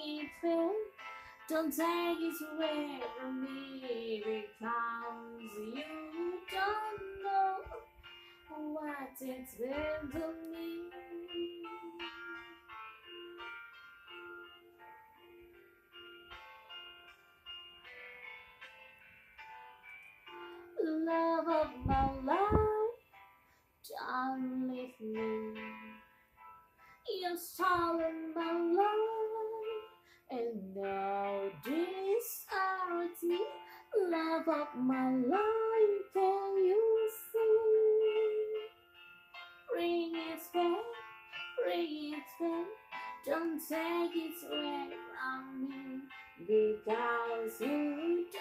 it back. Don't take it away from me, because you don't know what it's been to me. Love of my life, don't leave me. You've stolen my life, and now this hurts me. Love of my life, can you see? Bring it back, bring it back. Don't take it away from me, because you